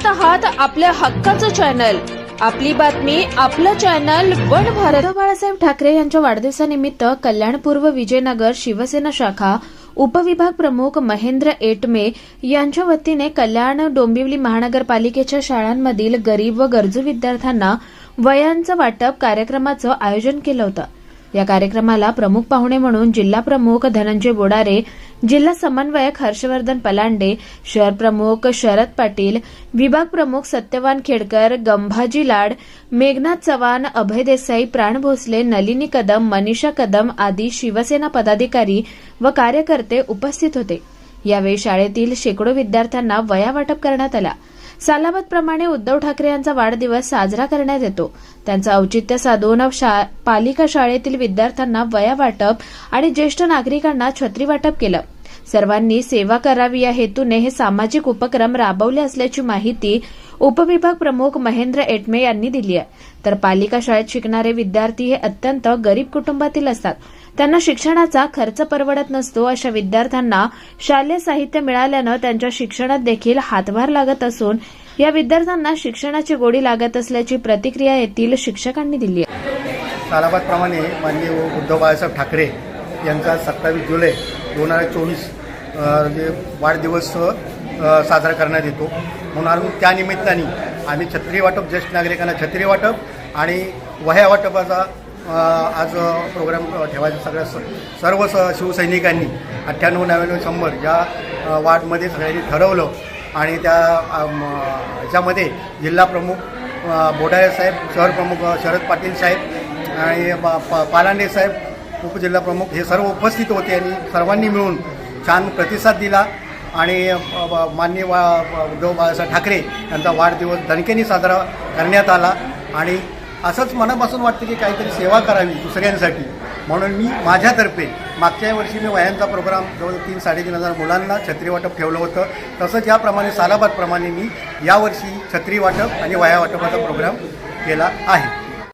पाहत आहात आपल्या हक्काचं चॅनल, आपली बातमी आपलं चॅनल वन भारत। बाळासाहेब ठाकरे यांच्या वाढदिवसानिमित्त कल्याणपूर्व विजयनगर शिवसेना शाखा उपविभाग प्रमुख महेंद्र एटमे यांच्या वतीने कल्याण डोंबिवली महानगरपालिकेच्या शाळांमधील गरीब व गरजू विद्यार्थ्यांना वह्यांचं वाटप कार्यक्रमाचं आयोजन केलं होतं। या कार्यक्रमाला प्रमुख पाहुणे म्हणून जिल्हा प्रमुख धनंजय बोडारे, जिल्हा समन्वयक हर्षवर्धन पलांडे, शहर प्रमुख शरद पाटील, विभाग प्रमुख सत्यवान खेडकर, गंभाजी लाड, मेघनाथ चव्हाण, अभय देसाई, प्राण भोसले, नलिनी कदम, मनीषा कदम आदी शिवसेना पदाधिकारी व कार्यकर्ते उपस्थित होते। यावेळी शाळेतील शेकडो विद्यार्थ्यांना वह्या वाटप करण्यात आला। सालाबादप्रमाणे उद्धव ठाकरे यांचा वाढदिवस साजरा करण्यात येतो। त्यांचं औचित्य साधून पालिका शाळेतील विद्यार्थ्यांना वह्या वाटप आणि ज्येष्ठ नागरिकांना छत्री वाटप केलं। सर्वांनी सेवा करावी या हेतूने हे सामाजिक उपक्रम राबवले असल्याची माहिती उपविभाग प्रमुख महेंद्र एटमे यांनी दिली आहे। तर पालिका शाळेत शिकणारे विद्यार्थी हे अत्यंत गरीब कुटुंबातील असतात। त्यांना शिक्षणाचा खर्च परवडत नसतो। अशा विद्यार्थ्यांना शालेय साहित्य मिळाल्यानं त्यांच्या शिक्षणात देखील हातभार लागत असून या विद्यार्थ्यांना शिक्षणाची गोडी लागत असल्याची प्रतिक्रिया येथील शिक्षकांनी दिली आहे। सालाबादप्रमाणे माननीय उद्धव बाळासाहेब ठाकरे यांचा 27 जुलै 2024 वाढदिवस साजरा करण्यात येतो। म्हणून त्या निमित्ताने आम्ही छत्री वाटप, ज्येष्ठ नागरिकांना छत्री वाटप आणि वह्या वाटपाचा आज प्रोग्राम ठेवायचा सर्व शिवसैनिकांनी 98, 99, 100 या वार्डमध्ये सगळ्यांनी ठरवलं आणि त्याच्यामध्ये जिल्हा प्रमुख बोडारे साहेब, शहर प्रमुख शरद पाटील साहेब आणि पालांडे साहेब, उपजिल्हा प्रमुख हे सर्व उपस्थित होते आणि सर्वांनी मिळून छान प्रतिसाद दिला आणि माननीय उद्धव बाळासाहेब ठाकरे यांचा वाढदिवस दणकेने साजरा करण्यात आला। आणि असंच मनापासून वाटतं की काहीतरी सेवा करावी दुसऱ्यांसाठी, म्हणून मी माझ्यातर्फे मागच्या वर्षी मी वह्यांचा प्रोग्राम जवळ 3-3.5 मुलांना छत्री वाटप ठेवलं होतं। तसंच याप्रमाणे सालाबादप्रमाणे मी यावर्षी छत्री वाटप आणि वह्या वाटपाचा प्रोग्राम केला आहे।